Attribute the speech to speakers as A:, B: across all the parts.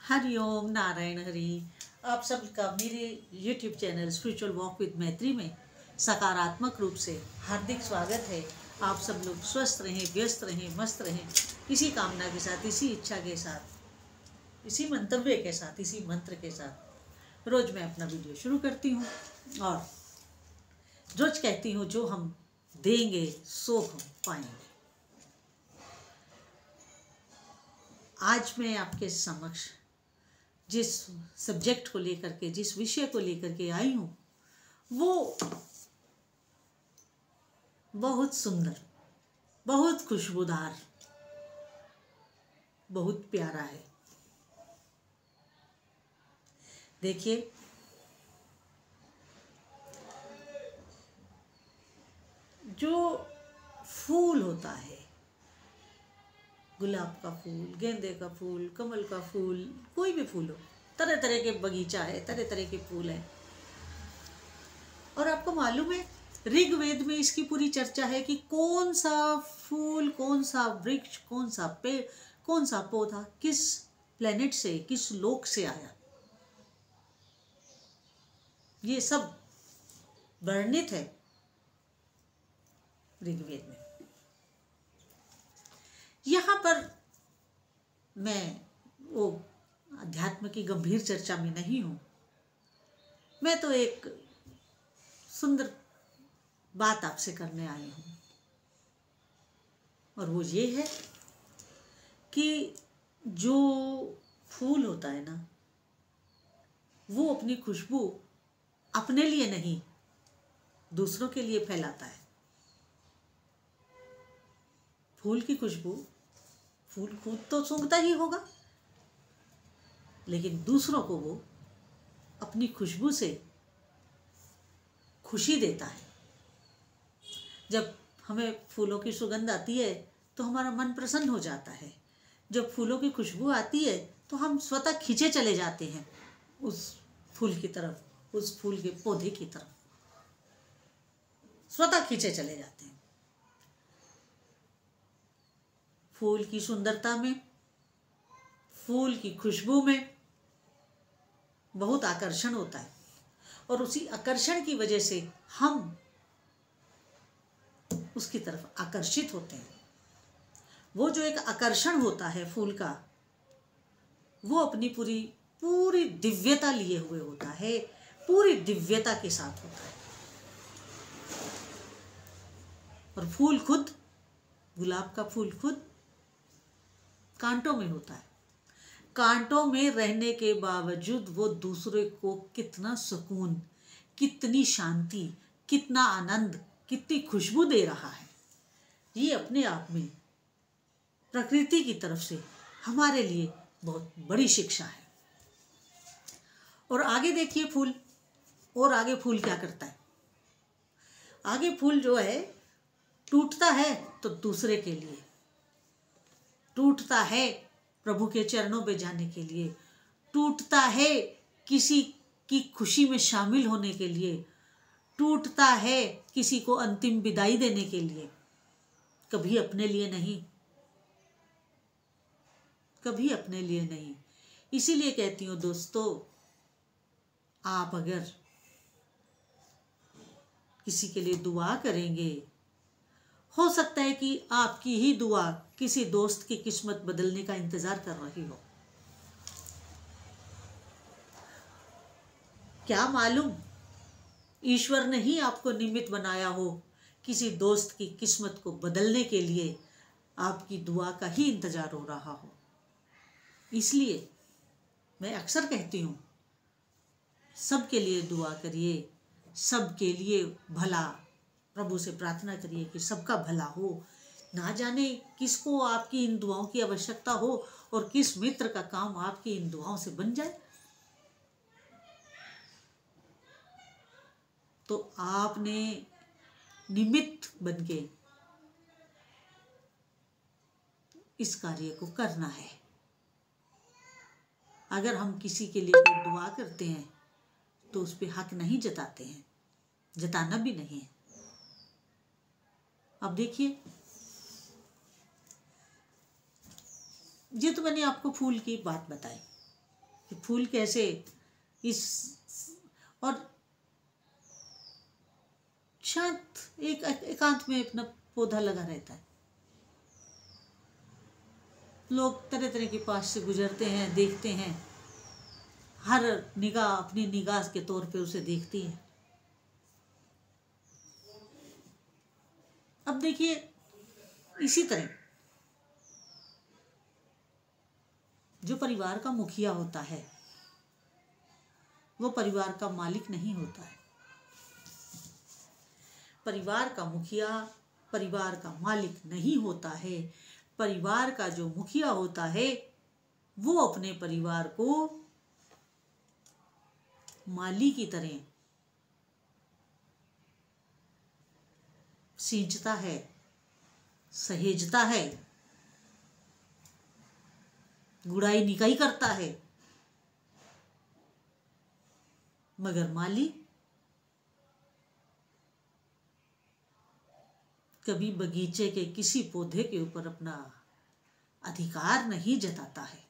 A: हरिओम नारायण हरि। आप सबका मेरे YouTube channel spiritual walk with मैत्री में सकारात्मक रूप से हार्दिक स्वागत है। आप सब लोग स्वस्थ रहें, व्यस्त रहें, मस्त रहें, इसी कामना के साथ, इसी इच्छा के साथ, इसी मंतव्य के साथ, इसी मंत्र के साथ रोज मैं अपना वीडियो शुरू करती हूँ और रोज कहती हूँ जो हम देंगे सो हम पाएंगे। आज मैं आपके समक्ष जिस सब्जेक्ट को लेकर के, जिस विषय को लेकर के आई हूँ वो बहुत सुंदर, बहुत खुशबूदार, बहुत प्यारा है। देखिए, जो फूल होता है, गुलाब का फूल, गेंदे का फूल, कमल का फूल, कोई भी फूल हो, तरह तरह के बगीचा है, तरह तरह के फूल हैं। और आपको मालूम है ऋग्वेद में इसकी पूरी चर्चा है कि कौन सा फूल, कौन सा वृक्ष, कौन सा पेड़, कौन सा पौधा किस प्लेनेट से, किस लोक से आया, ये सब वर्णित है ऋग्वेद में। यहाँ पर मैं वो अध्यात्म की गंभीर चर्चा में नहीं हूँ, मैं तो एक सुंदर बात आपसे करने आई हूँ और वो ये है कि जो फूल होता है ना, वो अपनी खुशबू अपने लिए नहीं, दूसरों के लिए फैलाता है। फूल की खुशबू, फूल खुद तो सूंघता ही होगा, लेकिन दूसरों को वो अपनी खुशबू से खुशी देता है। जब हमें फूलों की सुगंध आती है तो हमारा मन प्रसन्न हो जाता है। जब फूलों की खुशबू आती है तो हम स्वतः खींचे चले जाते हैं उस फूल की तरफ, उस फूल के पौधे की तरफ, स्वतः खींचे चले जाते हैं। फूल की सुंदरता में, फूल की खुशबू में बहुत आकर्षण होता है और उसी आकर्षण की वजह से हम उसकी तरफ आकर्षित होते हैं। वो जो एक आकर्षण होता है फूल का, वो अपनी पूरी दिव्यता लिए हुए होता है, पूरी दिव्यता के साथ होता है। और फूल खुद, गुलाब का फूल खुद कांटों में होता है। कांटों में रहने के बावजूद वो दूसरे को कितना सुकून, कितनी शांति, कितना आनंद, कितनी खुशबू दे रहा है, ये अपने आप में प्रकृति की तरफ से हमारे लिए बहुत बड़ी शिक्षा है। और आगे देखिए फूल, और आगे फूल क्या करता है? आगे फूल जो है टूटता है तो दूसरे के लिए, टूटता है प्रभु के चरणों पे जाने के लिए, टूटता है किसी की खुशी में शामिल होने के लिए, टूटता है किसी को अंतिम विदाई देने के लिए, कभी अपने लिए नहीं, कभी अपने लिए नहीं। इसीलिए कहती हूँ दोस्तों, आप अगर किसी के लिए दुआ करेंगे, हो सकता है कि आपकी ही दुआ किसी दोस्त की किस्मत बदलने का इंतजार कर रही हो। क्या मालूम ईश्वर ने ही आपको निमित्त बनाया हो किसी दोस्त की किस्मत को बदलने के लिए, आपकी दुआ का ही इंतजार हो रहा हो। इसलिए मैं अक्सर कहती हूँ, सबके लिए दुआ करिए, सबके लिए भला, प्रभु से प्रार्थना करिए कि सबका भला हो। ना जाने किसको आपकी इन दुआओं की आवश्यकता हो और किस मित्र का काम आपकी इन दुआओं से बन जाए। तो आपने निमित्त बनके इस कार्य को करना है। अगर हम किसी के लिए कोई दुआ करते हैं तो उस पर हक नहीं जताते हैं, जताना भी नहीं है। अब देखिए, ये तो मैंने आपको फूल की बात बताई, कि फूल कैसे इस और शांत एक एकांत में अपना पौधा लगा रहता है। लोग तरह तरह के पास से गुजरते हैं, देखते हैं, हर निगाह अपनी निगाह के तौर पे उसे देखती है। अब देखिए इसी तरह जो परिवार का मुखिया होता है वो परिवार का मालिक नहीं होता है। परिवार का मुखिया परिवार का मालिक नहीं होता है। परिवार का जो मुखिया होता है वो अपने परिवार को माली की तरह सींचता है, सहेजता है, गुड़ाई निकाई करता है। मगर माली कभी बगीचे के किसी पौधे के ऊपर अपना अधिकार नहीं जताता है।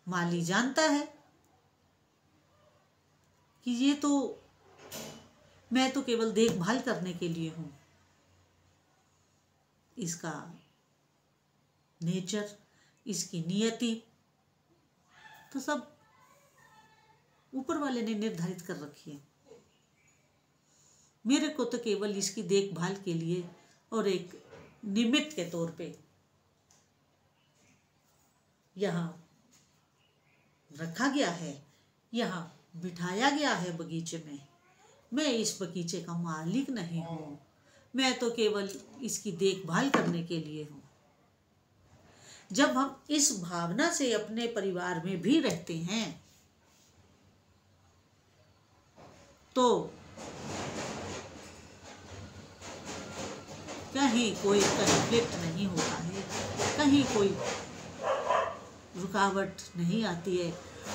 A: माली जानता है कि ये तो मैं तो केवल देखभाल करने के लिए हूं। इसका नेचर, इसकी नियति तो सब ऊपर वाले ने निर्धारित कर रखी है। मेरे को तो केवल इसकी देखभाल के लिए और एक निमित्त के तौर पे यहाँ रखा गया है, यहाँ बिठाया गया है बगीचे में। मैं इस बगीचे का मालिक नहीं हूँ, मैं तो केवल इसकी देखभाल करने के लिए हूँ। जब हम इस भावना से अपने परिवार में भी रहते हैं तो कहीं कोई कॉन्फ्लिक्ट नहीं होता है, कहीं कोई रुकावट नहीं आती है।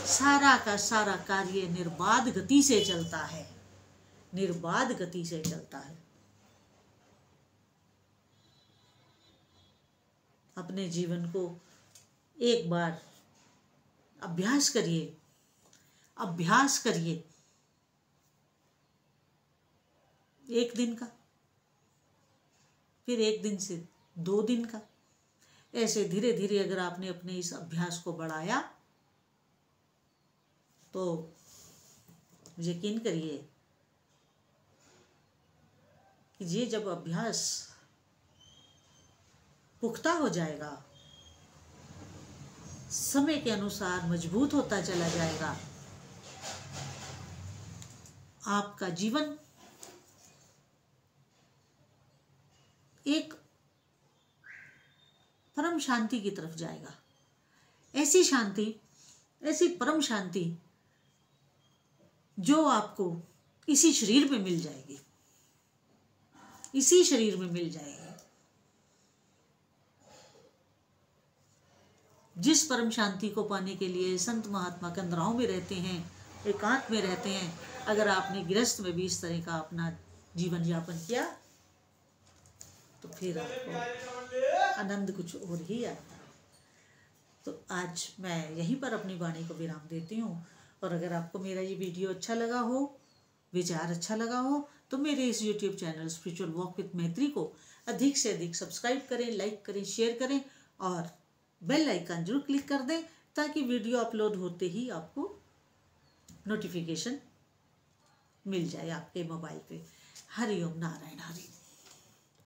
A: सारा का सारा कार्य निर्बाध गति से चलता है, निर्बाध गति से चलता है। अपने जीवन को एक बार अभ्यास करिए, अभ्यास करिए। एक दिन का, फिर एक दिन से 2 दिन का, ऐसे धीरे धीरे अगर आपने अपने इस अभ्यास को बढ़ाया तो यकीन करिए कि ये जब अभ्यास पुख्ता हो जाएगा, समय के अनुसार मजबूत होता चला जाएगा, आपका जीवन एक परम शांति की तरफ जाएगा। ऐसी शांति, ऐसी परम शांति जो आपको इसी शरीर में मिल जाएगी, इसी शरीर में मिल जाएगी। जिस परम शांति को पाने के लिए संत महात्मा कंदराओं में रहते हैं, एकांत में रहते हैं, अगर आपने गृहस्थ में भी इस तरह का अपना जीवन यापन किया तो फिर आपको आनंद कुछ और ही आता है। तो आज मैं यहीं पर अपनी वाणी को विराम देती हूँ। और अगर आपको मेरा ये वीडियो अच्छा लगा हो, विचार अच्छा लगा हो, तो मेरे इस YouTube channel spiritual walk with मैत्री को अधिक से अधिक सब्सक्राइब करें, लाइक करें, शेयर करें और बेल आइकन जरूर क्लिक कर दें ताकि वीडियो अपलोड होते ही आपको नोटिफिकेशन मिल जाए आपके मोबाइल पे। हरि ओम नारायण हरि।